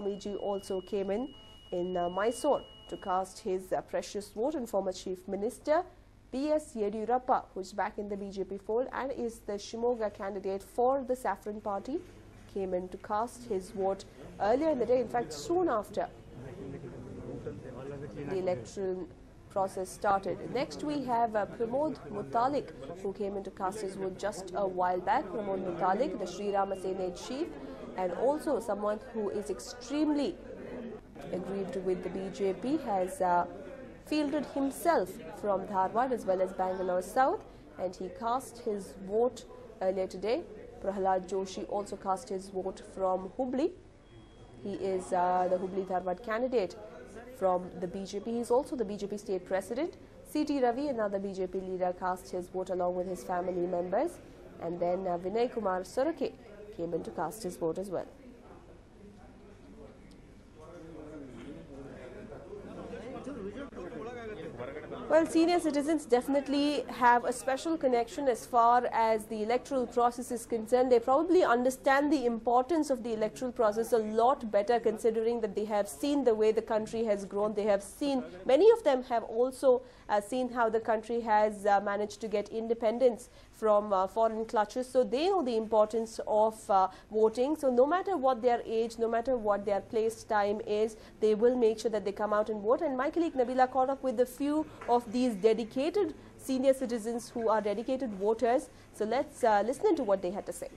Swamiji also came in Mysore to cast his precious vote, and former Chief Minister B.S. Yediyurappa, who is back in the BJP fold and is the Shimoga candidate for the Saffron Party, came in to cast his vote earlier in the day, in fact soon after the electoral process started. Next we have Pramod Mutalik, who came in to cast his vote just a while back. Pramod Mutalik, the Sri Rama Sena chief, and also someone who is extremely aggrieved with the BJP, has fielded himself from Dharwad as well as Bangalore South, and he cast his vote earlier today. Prahalad Joshi also cast his vote from Hubli. He is the Hubli Dharwad candidate from the BJP. He is also the BJP state president. C.T. Ravi, another BJP leader, cast his vote along with his family members. And then Vinay Kumar Sorake came in to cast his vote as well. Well, senior citizens definitely have a special connection as far as the electoral process is concerned. They probably understand the importance of the electoral process a lot better, considering that they have seen the way the country has grown. They have seen, many of them have also seen how the country has managed to get independence from foreign clutches. So they know the importance of voting. So no matter what their age, no matter what their place time is, they will make sure that they come out and vote. And my colleague Nabila caught up with a few of these dedicated senior citizens who are dedicated voters. So let's listen to what they had to say.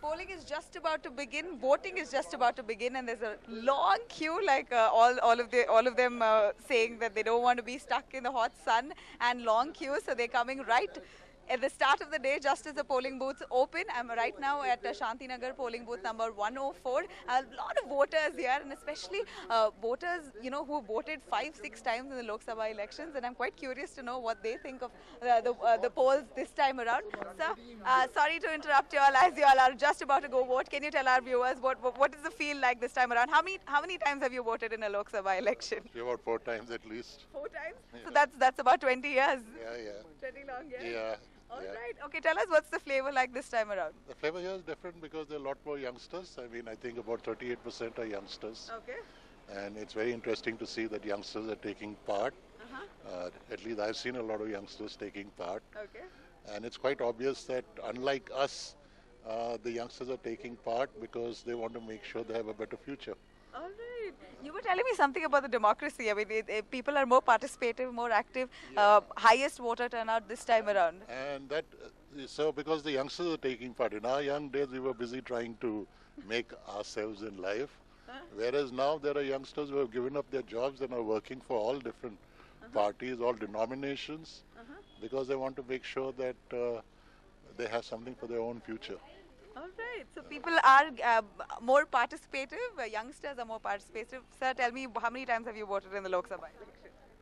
Polling is just about to begin, voting is just about to begin, and there's a long queue, like all of them saying that they don't want to be stuck in the hot sun, and long queues, so they're coming right at the start of the day, just as the polling booths open. I'm right now at Shantinagar polling booth number 104. A lot of voters here, and especially voters, who voted 5-6 times in the Lok Sabha elections. And I'm quite curious to know what they think of the polls this time around. So, sorry to interrupt you all, as you all are just about to go vote. Can you tell our viewers what is the feel like this time around? How many times have you voted in a Lok Sabha election? About 4 times at least. 4 times? Yeah. So that's about 20 years. Yeah. 20 long years. Yeah. All right. Okay, tell us what's the flavor like this time around. The flavor here is different because there are a lot more youngsters. I mean, I think about 38% are youngsters. Okay. And it's very interesting to see that youngsters are taking part. At least I've seen a lot of youngsters taking part. Okay. And it's quite obvious that unlike us, the youngsters are taking part because they want to make sure they have a better future. All right. You were telling me something about the democracy. I mean, people are more participative, more active, highest voter turnout this time around. And that, so because the youngsters are taking part. In our young days, we were busy trying to make ourselves in life. Whereas now there are youngsters who have given up their jobs and are working for all different parties, all denominations, because they want to make sure that they have something for their own future. All right. So people are more participative, youngsters are more participative. Sir, tell me, how many times have you voted in the Lok Sabha election?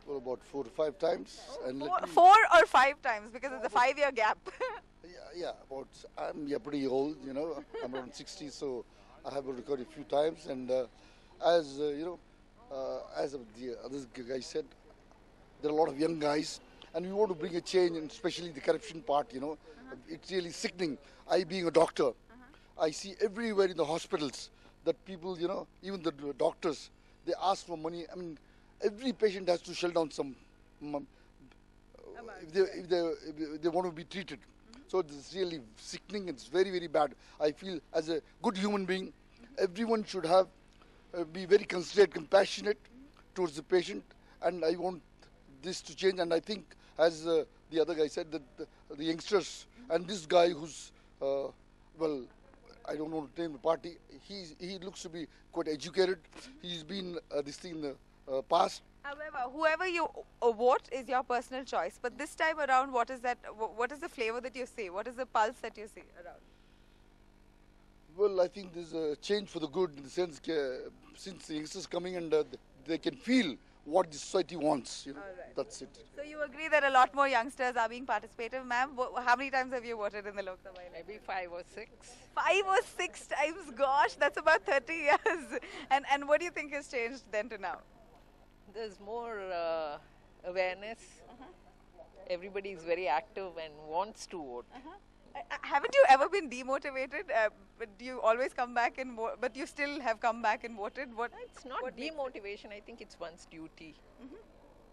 Well, about 4 to 5 times. And 4 or 5 times, because it's a 5-year gap. I'm pretty old, I'm around 60, so I have voted quite a few times. And as the other guy said, there are a lot of young guys, and we want to bring a change, and especially the corruption part, It's really sickening. I, being a doctor, I see everywhere in the hospitals that people, even the doctors, they ask for money. I mean, every patient has to shell down some, if they want to be treated. So it's really sickening. It's very, very bad. I feel as a good human being, everyone should have be very considerate, compassionate towards the patient, and I want this to change. And I think, as the other guy said, that the youngsters and this guy who's, well, I don't know to name the party, he looks to be quite educated. He's been this thing in the past. However, whoever you vote is your personal choice. But this time around, what is that? What is the flavor that you see? What is the pulse that you see around? Well, I think there's a change for the good in the sense since the youngsters coming and they can feel what the society wants. Right. That's it. So you agree that a lot more youngsters are being participative, ma'am? How many times have you voted in the Lok Sabha election? Maybe 5 or 6. 5 or 6 times? Gosh, that's about 30 years. And what do you think has changed then to now? There's more awareness. Everybody is very active and wants to vote. Haven't you ever been demotivated? But do you always come back and vote? But you still have come back and voted. What? It's not what makes it- demotivation. I think it's one's duty.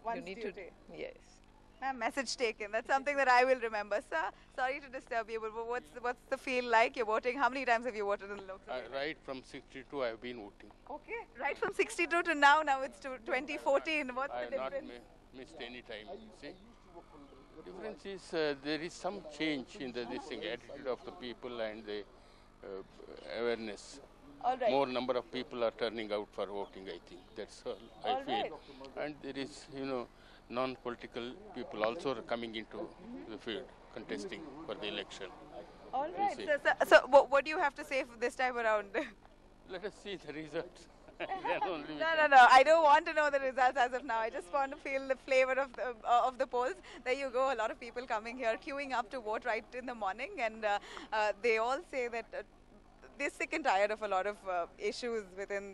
One's You need duty. to. Yes. Message taken. That's something that I will remember. Sir, sorry to disturb you, but what's the feel like? You're voting. How many times have you voted in the Lok Sabha? Right from 62, I've been voting. Okay, right from 62 to now. Now it's to 2014. What's I the have not difference? missed any time. See, difference is there is some change in the this thing, attitude of the people and the awareness. All right. More number of people are turning out for voting. I think that's all I All feel. right. And there is, non-political people also are coming into the field, contesting for the election. All We'll right. see. So what do you have to say for this time around? Let us see the results. Then only we No. I don't want to know the results as of now. I just want to feel the flavor of the polls. There you go. A lot of people coming here, queuing up to vote right in the morning, and they all say that they're sick and tired of a lot of issues within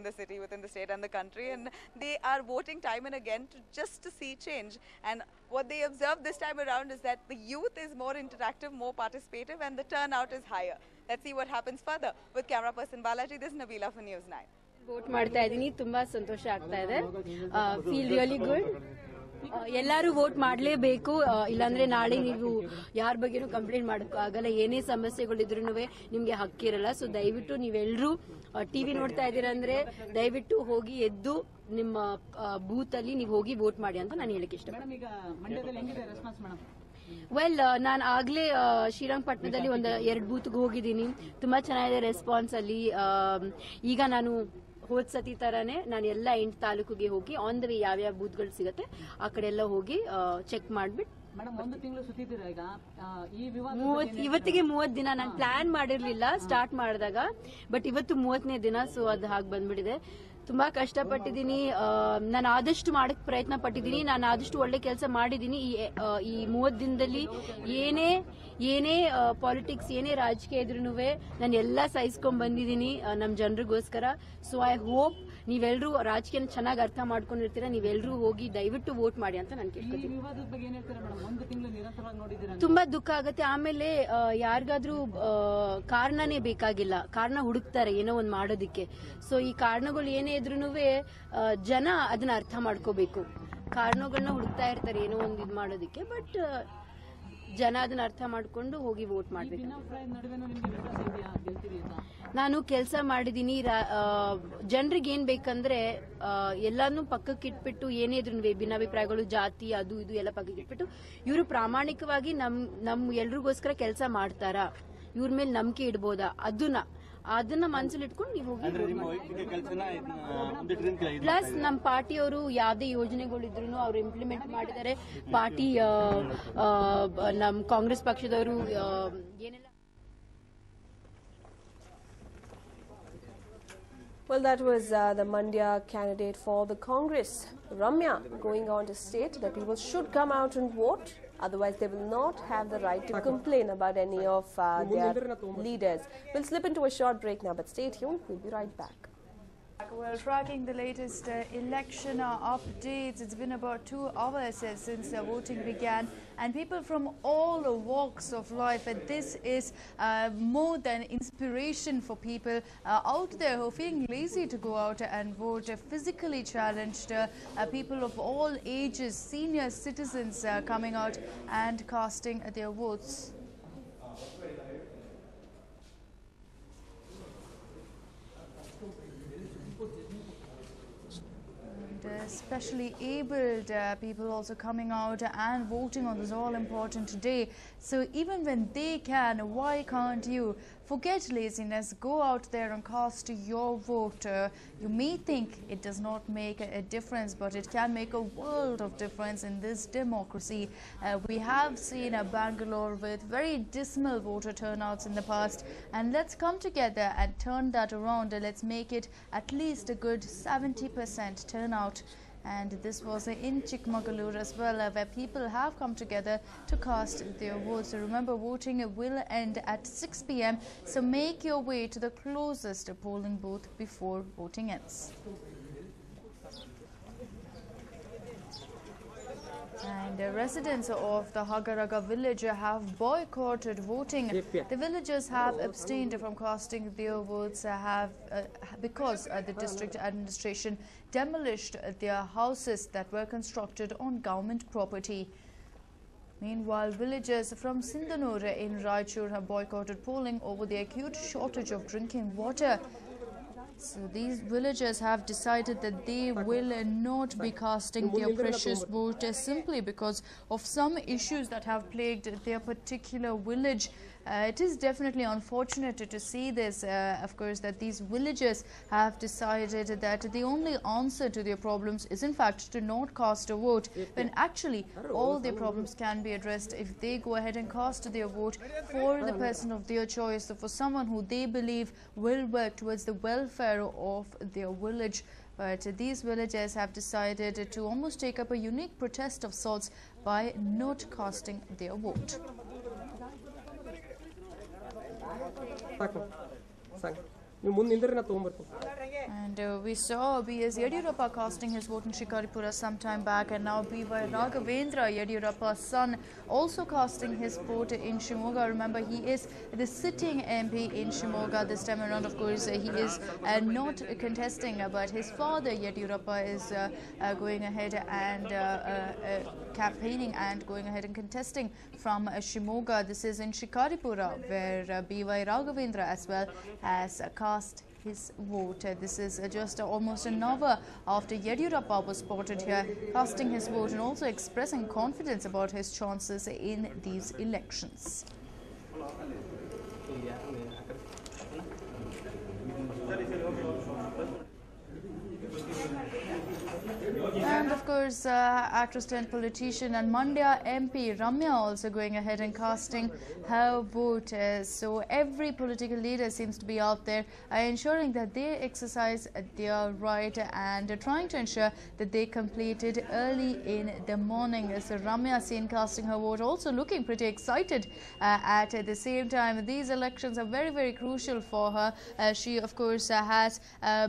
the city, within the state, and the country, and they are voting time and again just to see change. And what they observe this time around is that the youth is more interactive, more participative, and the turnout is higher. Let's see what happens further. With camera person Balaji, this is Nabila for News9. Vote ಮಾಡ್ತಾ ಇದ್ದೀನಿ ತುಂಬಾ ಸಂತೋಷ ಆಗ್ತಾ ಇದೆ feel really good ಎಲ್ಲರೂ vote ಮಾಡಲೇಬೇಕು ಇಲ್ಲಾಂದ್ರೆ ನಾಳೆ ನೀವು ಯಾರ ಬಗ್ಗೆನೂ ಕಂಪ್ಲೇಂಟ್ ಮಾಡೋಕ್ಕಾಗಲ್ಲ ಏನೇ ಸಮಸ್ಯೆಗಳಿದ್ರು ನಿಮ್ಗೆ ಹಕ್ಕಿರಲ್ಲ ಸೊ ದಯವಿಟ್ಟು ನೀವೆಲ್ಲರೂ ಟಿವಿ ನೋಡ್ತಾ ಇದ್ದೀರಂದ್ರೆ ದಯವಿಟ್ಟು ಹೋಗಿ ಎದ್ದು ನಿಮ್ಮ ಬೂತ್ ಅಲ್ಲಿ ನೀವು ಹೋಗಿ ವೋಟ್ ಮಾಡಿ ಅಂತ ನಾನು ಹೇಳಕ್ಕೆ ಇಷ್ಟಪಡ್ತೀನಿ ವೆಲ್ ನಾನು ಆಗ್ಲೇ ಶ್ರೀರಂಗಪಟ್ಟಣದಲ್ಲಿ ಒಂದು 2 ಬೂತ್ಗೆ ಹೋಗಿದ್ದೀನಿ ತುಂಬಾ ಚೆನ್ನಾಗಿದೆ ರೆಸ್ಪಾನ್ಸ್ ಅಲ್ಲಿ ಈಗ ನಾನು ಹೋದ್ ಸತಿ ತರಾನೇ ನಾನು ಎಲ್ಲ 8 ತಾಲೂಕಿಗೆ ಹೋಗಿ ಆನ್ ದ ವೇ ಯಾವ್ಯಾವ ಬೂತ್ಗಳು ಸಿಗತ್ತೆ ಆ ಕಡೆ ಎಲ್ಲ ಹೋಗಿ ಚೆಕ್ ಮಾಡ್ಬಿಟ್ಟು ಇವತ್ತಿಗೆ 30 ದಿನ ನಾನು ಪ್ಲಾನ್ ಮಾಡಿರ್ಲಿಲ್ಲ ಸ್ಟಾರ್ಟ್ ಮಾಡಿದಾಗ ಬಟ್ ಇವತ್ತು 30ನೇ ದಿನ ಸೊ ಅದು ಹಾಗೆ ಬಂದ್ಬಿಟ್ಟಿದೆ ತುಂಬಾ ಕಷ್ಟಪಟ್ಟಿದ್ದೀನಿ ನಾನು ಆದಷ್ಟು ಮಾಡಕ್ ಪ್ರಯತ್ನ ಪಟ್ಟಿದ್ದೀನಿ ನಾನು ಆದಷ್ಟು ಒಳ್ಳೆ ಕೆಲಸ ಮಾಡಿದ್ದೀನಿ ಈ 30 ದಿನದಲ್ಲಿ ಏನೇ ಪಾಲಿಟಿಕ್ಸ್ ಏನೇ ರಾಜಕೀಯ ಇದ್ರೂ ನಾನು ಎಲ್ಲ ಸಹಿಸ್ಕೊಂಡ್ ಬಂದಿದ್ದೀನಿ ನಮ್ಮ ಜನರಿಗೋಸ್ಕರ ಸೊ ಐ ಹೋಪ್ ನೀವೆಲ್ಲರೂ ರಾಜಕೀಯ ಚೆನ್ನಾಗಿ ಅರ್ಥ ಮಾಡ್ಕೊಂಡಿರ್ತೀರಾ ನೀವೆಲ್ಲರೂ ಹೋಗಿ ದಯವಿಟ್ಟು ವೋಟ್ ಮಾಡಿ ಅಂತ ನಾನು ಕೇಳ್ಕೊತೀನಿ ತುಂಬಾ ದುಃಖ ಆಗುತ್ತೆ ಆಮೇಲೆ ಯಾರಿಗಾದ್ರೂ ಕಾರಣನೇ ಬೇಕಾಗಿಲ್ಲ ಕಾರಣ ಹುಡುಕ್ತಾರೆ ಏನೋ ಒಂದು ಮಾಡೋದಿಕ್ಕೆ ಸೊ ಈ ಕಾರಣಗಳು ಏನೇ ಇದ್ರೂ ಜನ ಅದನ್ನ ಅರ್ಥ ಮಾಡ್ಕೋಬೇಕು ಕಾರಣಗಳನ್ನ ಹುಡುಕ್ತಾ ಇರ್ತಾರೆ ಏನೋ ಒಂದು ಇದು ಮಾಡೋದಿಕ್ಕೆ ಬಟ್ ಜನ ಅದನ್ನ ಅರ್ಥ ಮಾಡ್ಕೊಂಡು ಹೋಗಿ ವೋಟ್ ಮಾಡ್ಬೇಕು ನಾನು ಕೆಲಸ ಮಾಡಿದೀನಿ ಜನರಿಗೆ ಏನ್ ಬೇಕಂದ್ರೆ ಎಲ್ಲಾನು ಪಕ್ಕಕ್ಕೆ ಇಟ್ಬಿಟ್ಟು ಏನೇ ಇದ್ರು ಭಿನ್ನಾಭಿಪ್ರಾಯಗಳು ಜಾತಿ ಅದು ಇದು ಎಲ್ಲ ಪಕ್ಕಕ್ಕೆ ಇಟ್ಬಿಟ್ಟು ಇವರು ಪ್ರಾಮಾಣಿಕವಾಗಿ ನಮ್ ಎಲ್ರಿಗೋಸ್ಕರ ಕೆಲಸ ಮಾಡ್ತಾರಾ ಇವ್ರ ಮೇಲೆ ನಂಬಿಕೆ ಇಡ್ಬೋದಾ ಅದನ್ನ ಮನಸ್ಸಲ್ಲಿ ಇಟ್ಕೊಂಡು ನೀವು ಹೋಗಿ ಪ್ಲಸ್ ನಮ್ಮ ಪಾರ್ಟಿಯವರು ಯಾವ್ದೇ ಯೋಜನೆಗಳಿದ್ರು ಅವ್ರು ಇಂಪ್ಲಿಮೆಂಟ್ ಮಾಡಿದ್ದಾರೆ ಪಾರ್ಟಿ ನಮ್ ಕಾಂಗ್ರೆಸ್ ಪಕ್ಷದವರು ಏನೆಲ್ಲ Well, that was the Mandya candidate for the Congress, Ramya, going on to state that people should come out and vote. Otherwise, they will not have the right to complain about any of their leaders. We'll slip into a short break now, but stay tuned. We'll be right back. Well, tracking the latest election updates, it's been about 2 hours since voting began, and people from all walks of life, and this is more than inspiration for people out there who are feeling lazy to go out and vote, physically challenged, people of all ages, senior citizens coming out and casting their votes. Especially abled people also coming out and voting on this all-important day. So even when they can, why can't you? Forget laziness, go out there and cast your vote. You may think it does not make a difference, but it can make a world of difference in this democracy. We have seen Bangalore with very dismal voter turnouts in the past, and let's come together and turn that around. Let's make it at least a good 70% turnout. And this was in Chikmagalur as well, where people have come together to cast their votes. So remember, voting will end at 6 p.m. So make your way to the closest polling booth before voting ends. And residents of the Hagaraga village have boycotted voting. The villagers have abstained from casting their votes because the district administration demolished their houses that were constructed on government property. Meanwhile, villagers from Sindanur in Raichur have boycotted polling over the acute shortage of drinking water. So these villagers have decided that they will not be casting their precious vote simply because of some issues that have plagued their particular village. It is definitely unfortunate to see this, of course, that these villagers have decided that the only answer to their problems is in fact to not cast a vote, when actually all their problems can be addressed if they go ahead and cast their vote for the person of their choice, for someone who they believe will work towards the welfare of their village. But these villagers have decided to almost take up a unique protest of sorts by not casting their vote. And we saw B.S. Yediyurappa casting his vote in Shikaripura some time back, and now B.Y. Raghavendra, Yediyurappa's son, also casting his vote in Shimoga. Remember, he is the sitting MP in Shimoga this time around. Of course, he is not contesting, but his father, Yediyurappa, is going ahead and campaigning and going ahead and contesting from Shimoga. This is in Shikaripura, where B.Y. Raghavendra as well has cast his vote. This is just almost an hour after Yediyurappa was spotted here casting his vote and also expressing confidence about his chances in these elections. And of course, actress turned politician and Mandya MP Ramya also going ahead and casting her vote. So every political leader seems to be out there ensuring that they exercise their right and trying to ensure that they complete it early in the morning. So Ramya seen casting her vote, also looking pretty excited at the same time. These elections are very, very crucial for her. She, of course, has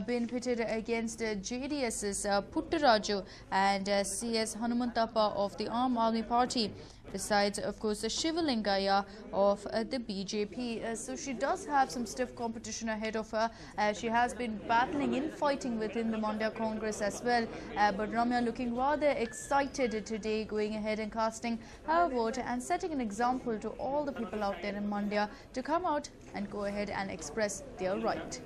been pitted against JDS's Puttaraju and CS Hanumantappa of the Aam Aadmi Party, besides, of course, the Shivalingaya of the BJP. So she does have some stiff competition ahead of her. She has been battling, infighting within the Mandya Congress as well. But Ramya looking rather excited today, going ahead and casting her vote and setting an example to all the people out there in Mandya to come out and go ahead and express their right.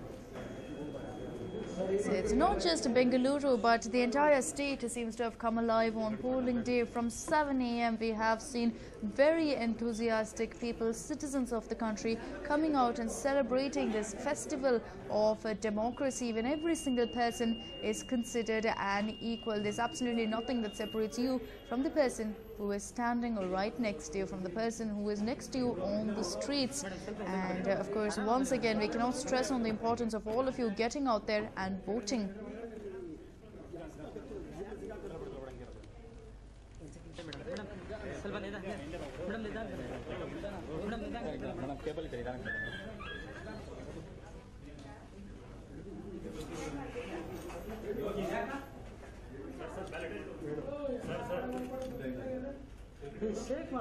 So it's not just Bengaluru, but the entire state seems to have come alive on polling day. From 7 a.m. we have seen very enthusiastic people, citizens of the country, coming out and celebrating this festival of democracy, when every single person is considered an equal. There's absolutely nothing that separates you from the person who is standing right next to you, from the person who is next to you on the streets. And of course, once again, we cannot stress on the importance of all of you getting out there and voting. Shake